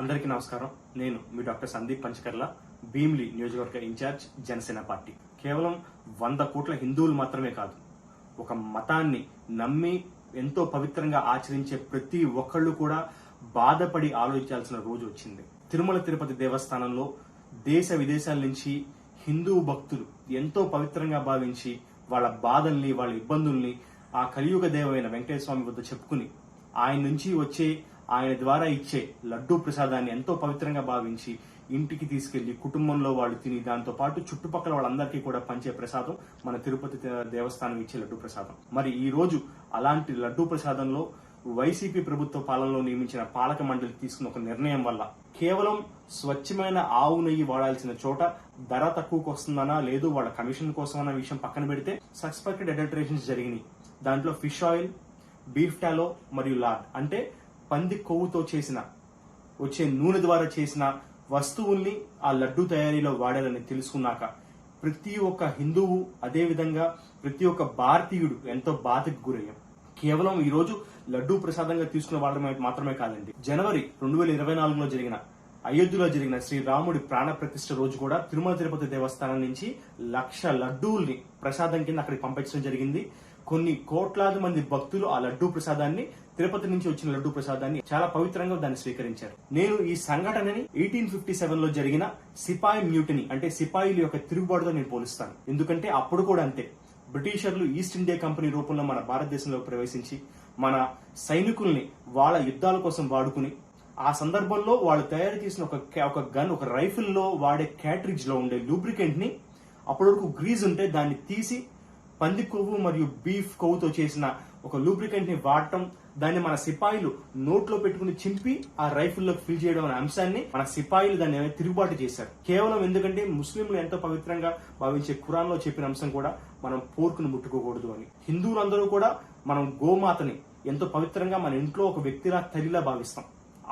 అందరికీ నమస్కారం. నేను మీ డాక్టర్ సందీప్ పంచకర్ల, భీమిలి నియోజకవర్గ ఇన్ఛార్జ్, జనసేన పార్టీ. కేవలం 100 కోట్ల హిందువులు మాత్రమే కాదు, ఒక మతాన్ని నమ్మి ఎంతో పవిత్రంగా ఆచరించే ప్రతి ఒక్కళ్ళు కూడా బాధపడి ఆలోచించాల్సిన రోజు వచ్చింది. తిరుమల తిరుపతి దేవస్థానంలో దేశ విదేశాల నుంచి హిందూ భక్తులు ఎంతో పవిత్రంగా భావించి వాళ్ళ బాధల్ని, వాళ్ళ ఇబ్బందుల్ని ఆ కలియుగ దేవమైన వెంకటేశ్వర స్వామి వద్ద చెప్పుకుని ఆయన నుంచి వచ్చే, ఆయన ద్వారా ఇచ్చే లడ్డూ ప్రసాదాన్ని ఎంతో పవిత్రంగా భావించి ఇంటికి తీసుకెళ్లి కుటుంబంలో వాళ్ళు తిని దాంతో పాటు చుట్టుపక్కల వాళ్ళందరికీ కూడా పంచే ప్రసాదం మన తిరుపతి దేవస్థానం ఇచ్చే లడ్డూ ప్రసాదం. మరి ఈ రోజు అలాంటి లడ్డూ ప్రసాదంలో వైసీపీ ప్రభుత్వ పాలనలో నియమించిన పాలక మండలి తీసుకున్న ఒక నిర్ణయం వల్ల కేవలం స్వచ్ఛమైన ఆవు నెయ్యి వాడాల్సిన చోట ధర తక్కువకు వస్తుందనా లేదు వాళ్ళ కమిషన్ కోసం అన్న విషయం పక్కన పెడితే సస్పెక్టెడ్ అడల్టరేషన్స్ జరిగినాయి. దాంట్లో ఫిష్ ఆయిల్, బీఫ్ టాలో మరియు లార్డ్ అంటే పంది కొవ్వుతో చేసిన, వచ్చే నూనె ద్వారా చేసిన వస్తువుల్ని ఆ లడ్డు తయారీలో వాడారని తెలుసుకున్నాక ప్రతి ఒక్క హిందువు, అదేవిధంగా ప్రతి ఒక్క భారతీయుడు ఎంతో బాధకు గురయ్యాం. కేవలం ఈ రోజు లడ్డూ ప్రసాదంగా తీసుకున్న వాళ్ళ మాత్రమే కాదండి, జనవరి 2024లో జరిగిన అయోధ్యలో జరిగిన శ్రీరాముడి ప్రాణ ప్రతిష్ఠ రోజు కూడా తిరుమల తిరుపతి దేవస్థానం నుంచి 1,00,000 లడ్డూల్ని ప్రసాదం కింద అక్కడికి పంపించడం జరిగింది. కొన్ని కోట్లాది మంది భక్తులు ఆ లడ్డూ ప్రసాదాన్ని, తిరుపతి నుంచి వచ్చిన లడ్డూ ప్రసాదాన్ని చాలా పవిత్రంగా దాన్ని స్వీకరించారు. నేను ఈ సంఘటనని 1857లో జరిగిన సిపాయి మ్యూటినీ అంటే సిపాయిల యొక్క తిరుగుబాటుతో నేను పోలుస్తాను. ఎందుకంటే అప్పుడు కూడా అంతే, బ్రిటిషర్లు ఈస్ట్ ఇండియా కంపెనీ రూపంలో మన భారతదేశంలోకి ప్రవేశించి మన సైనికుల్ని వాళ్ళ యుద్ధాల కోసం వాడుకుని, ఆ సందర్భంలో వాళ్ళు తయారు చేసిన ఒక గన్, ఒక రైఫిల్ లో వాడే క్యాట్రిడ్జ్ లో ఉండే లూబ్రికెంట్ ని, అప్పటి వరకు గ్రీజ్ ఉంటే దాన్ని తీసి పంది కొవ్వు మరియు బీఫ్ కొవ్వుతో చేసిన ఒక లూబ్రికెంట్ ని వాడటం, దాన్ని మన సిపాయిలు నోట్లో పెట్టుకుని చింపి ఆ రైఫిల్లోకి ఫిల్ చేయడం అనే అంశాన్ని మన సిపాయిలు దాన్ని తిరుగుబాటు చేశారు. కేవలం ఎందుకంటే ముస్లింలు ఎంతో పవిత్రంగా భావించే ఖురాన్ లో చెప్పిన అంశం కూడా మనం పోర్కును ముట్టుకోకూడదు అని. హిందువులందరూ కూడా మనం గోమాతని ఎంతో పవిత్రంగా మన ఇంట్లో ఒక వ్యక్తిలా, తల్లిలా భావిస్తాం.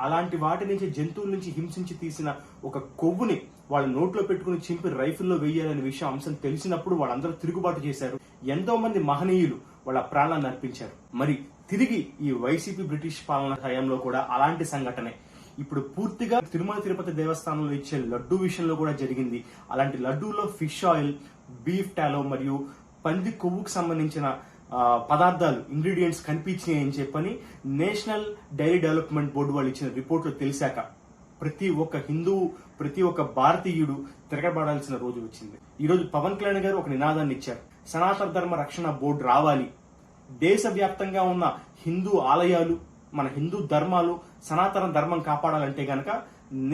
అలాంటి వాటి నుంచి, జంతువుల నుంచి హింసించి తీసిన ఒక కొవ్వుని వాళ్ళ నోట్లో పెట్టుకుని చింపి రైఫిల్లో వేయాలనే విషయం అంశం తెలిసినప్పుడు వాళ్ళందరూ తిరుగుబాటు చేశారు. ఎంతో మంది మహనీయులు వాళ్ళ ప్రాణాలను అర్పించారు. మరి తిరిగి ఈ వైసీపీ బ్రిటిష్ పాలన హయాంలో కూడా అలాంటి సంఘటనే ఇప్పుడు పూర్తిగా తిరుమల తిరుపతి దేవస్థానంలో ఇచ్చే లడ్డూ విషయంలో కూడా జరిగింది. అలాంటి లడ్డూలో ఫిష్ ఆయిల్, బీఫ్ టాలో మరియు పంది కొవ్వుకు సంబంధించిన పదార్థాలు, ఇంగ్రీడియంట్స్ కనిపించినాయి అని చెప్పని నేషనల్ డైరీ డెవలప్మెంట్ బోర్డు వాళ్ళు ఇచ్చిన రిపోర్ట్ లో తెలిసాక ప్రతి ఒక్క హిందువు, ప్రతి ఒక్క భారతీయుడు తిరగబడాల్సిన రోజు వచ్చింది. ఈ రోజు పవన్ కళ్యాణ్ గారు ఒక నినాదాన్ని ఇచ్చారు, సనాతన ధర్మ రక్షణ బోర్డు రావాలి. దేశవ్యాప్తంగా ఉన్న హిందూ ఆలయాలు, మన హిందూ ధర్మాలు, సనాతన ధర్మం కాపాడాలంటే గనక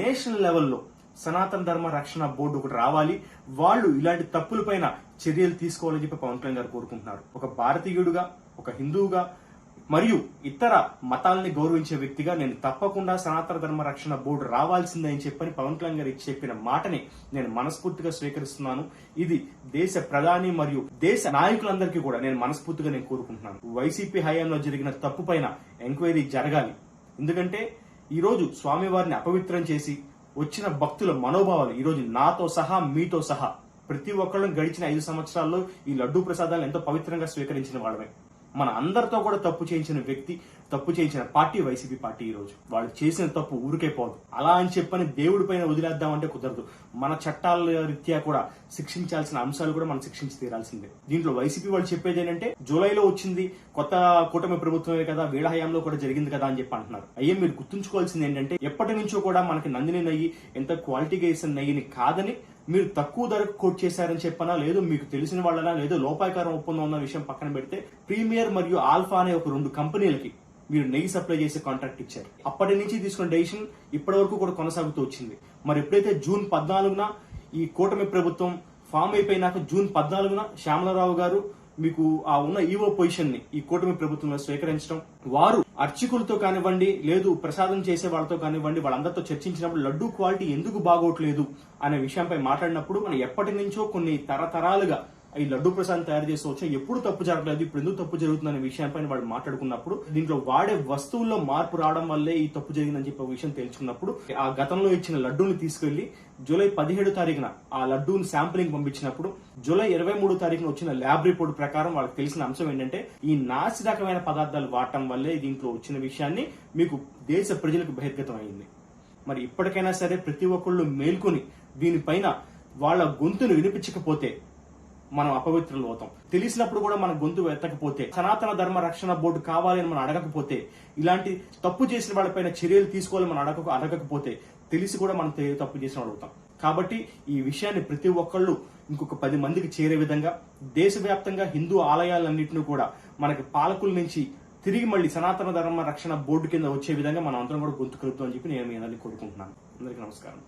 నేషనల్ లెవెల్లో సనాతన ధర్మ రక్షణ బోర్డు ఒకటి రావాలి. వాళ్ళు ఇలాంటి తప్పులపైన చర్యలు తీసుకోవాలని చెప్పి పవన్ కళ్యాణ్ గారు కోరుకుంటున్నారు. ఒక భారతీయుడుగా, ఒక హిందువుగా మరియు ఇతర మతాలని గౌరవించే వ్యక్తిగా నేను తప్పకుండా సనాతన ధర్మ రక్షణ బోర్డు రావాల్సిందే అని చెప్పని పవన్ కళ్యాణ్ గారు చెప్పిన మాటని నేను మనస్ఫూర్తిగా స్వీకరిస్తున్నాను. ఇది దేశ ప్రధాని మరియు దేశ నాయకులందరికీ కూడా నేను మనస్ఫూర్తిగా కోరుకుంటున్నాను. వైసీపీ హయాంలో జరిగిన తప్పు పైన ఎంక్వైరీ జరగాలి. ఎందుకంటే ఈ రోజు స్వామివారిని అపవిత్రం చేసి వచ్చిన భక్తుల మనోభావాలు, ఈ రోజు నాతో సహా, మీతో సహా ప్రతి ఒక్కళ్ళం గడిచిన 5 సంవత్సరాల్లో ఈ లడ్డూ ప్రసాదాలు ఎంతో పవిత్రంగా స్వీకరించిన వాళ్ళమే. మన అందరితో కూడా తప్పు చేయించిన వ్యక్తి, తప్పు చేయించిన పార్టీ వైసీపీ పార్టీ. ఈ రోజు వాళ్ళు చేసిన తప్పు ఊరికే పోదు. అలా అని చెప్పని దేవుడి పైన వదిలేద్దామంటే కుదరదు. మన చట్టాల రీత్యా కూడా శిక్షించాల్సిన అంశాలు కూడా మనం శిక్షించి తీరాల్సిందే. దీంట్లో వైసీపీ వాళ్ళు చెప్పేది ఏంటంటే, జూలైలో వచ్చింది కొత్త కూటమి ప్రభుత్వమే కదా, వీళ్ళ హయాంలో కూడా జరిగింది కదా అని చెప్పి అంటున్నారు. అయ్యే మీరు గుర్తుంచుకోవాల్సింది ఏంటంటే, ఎప్పటి నుంచో కూడా మనకి నందిని నెయ్యి ఎంత క్వాలిటీగా వేసిన నెయ్యిని కాదని మీరు తక్కువ ధరకు కోట్ చేశారని చెప్పనా, లేదు మీకు తెలిసిన వాళ్ళనా, లేదో లోపాయకారం ఒప్పందం ఉన్న విషయం పక్కన పెడితే ప్రీమియర్ మరియు ఆల్ఫా అనే ఒక 2 కంపెనీలకి మీరు నెయ్యి సప్లై చేసే కాంట్రాక్ట్ ఇచ్చారు. అప్పటి నుంచి తీసుకున్న డెసిషన్ ఇప్పటి వరకు కూడా కొనసాగుతూ వచ్చింది. మరి ఎప్పుడైతే జూన్ 14న ఈ కూటమి ప్రభుత్వం ఫామ్ అయిపోయినాక, జూన్ 14న శ్యామలరావు గారు మీకు ఆ ఉన్న ఈవో పొజిషన్ ని ఈ కూటమి ప్రభుత్వంలో స్వీకరించడం, వారు అర్చకులతో కానివ్వండి, లేదు ప్రసాదం చేసే వాళ్ళతో కానివ్వండి, వాళ్ళందరితో చర్చించినప్పుడు లడ్డూ క్వాలిటీ ఎందుకు బాగోట్లేదు అనే విషయంపై మాట్లాడినప్పుడు, మనం ఎప్పటి నుంచో కొన్ని తరతరాలుగా ఈ లడ్డూ ప్రసాదం తయారు చేస్తూ వచ్చా, ఎప్పుడు తప్పు జరగలేదు, ఇప్పుడు ఎందుకు తప్పు జరుగుతుందనే విషయంపై వాళ్ళు మాట్లాడుకున్నప్పుడు, దీంట్లో వాడే వస్తువుల్లో మార్పు రావడం వల్లే ఈ తప్పు జరిగిందని చెప్పే విషయం తెలుసుకున్నప్పుడు, ఆ గతంలో ఇచ్చిన లడ్డూని తీసుకెళ్లి జూలై 17 తారీఖున ఆ లడ్డూని శాంపులింగ్ పంపించినప్పుడు, జూలై 23 తారీఖున వచ్చిన ల్యాబ్ రిపోర్ట్ ప్రకారం వాళ్ళకి తెలిసిన అంశం ఏంటంటే, ఈ నాసి రకమైన పదార్థాలు వాడటం వల్లే దీంట్లో వచ్చిన విషయాన్ని మీకు దేశ ప్రజలకు బహిర్గతం అయింది. మరి ఇప్పటికైనా సరే ప్రతి ఒక్కళ్ళు మేల్కొని దీనిపైన వాళ్ళ గొంతును వినిపించకపోతే మనం అపవిత్రులు అవుతాం. తెలిసినప్పుడు కూడా మన గొంతు ఎత్తకపోతే, సనాతన ధర్మ రక్షణ బోర్డు కావాలని మనం అడగకపోతే, ఇలాంటి తప్పు చేసిన వాళ్ళపైన చర్యలు తీసుకోవాలని మనం అడగకపోతే, తెలిసి కూడా మనం తప్పు చేసిన వాళ్ళు అవుతాం. కాబట్టి ఈ విషయాన్ని ప్రతి ఒక్కళ్ళు ఇంకొక 10 మందికి చేరే విధంగా దేశవ్యాప్తంగా హిందూ ఆలయాలన్నింటినీ కూడా మనకి పాలకుల నుంచి తిరిగి మళ్ళీ సనాతన ధర్మ రక్షణ బోర్డు కింద వచ్చే విధంగా మనం అందరం కూడా గొంతు కలుపుతామని చెప్పి నేను మీ అందరినీ కోరుకుంటున్నాను. అందరికీ నమస్కారం.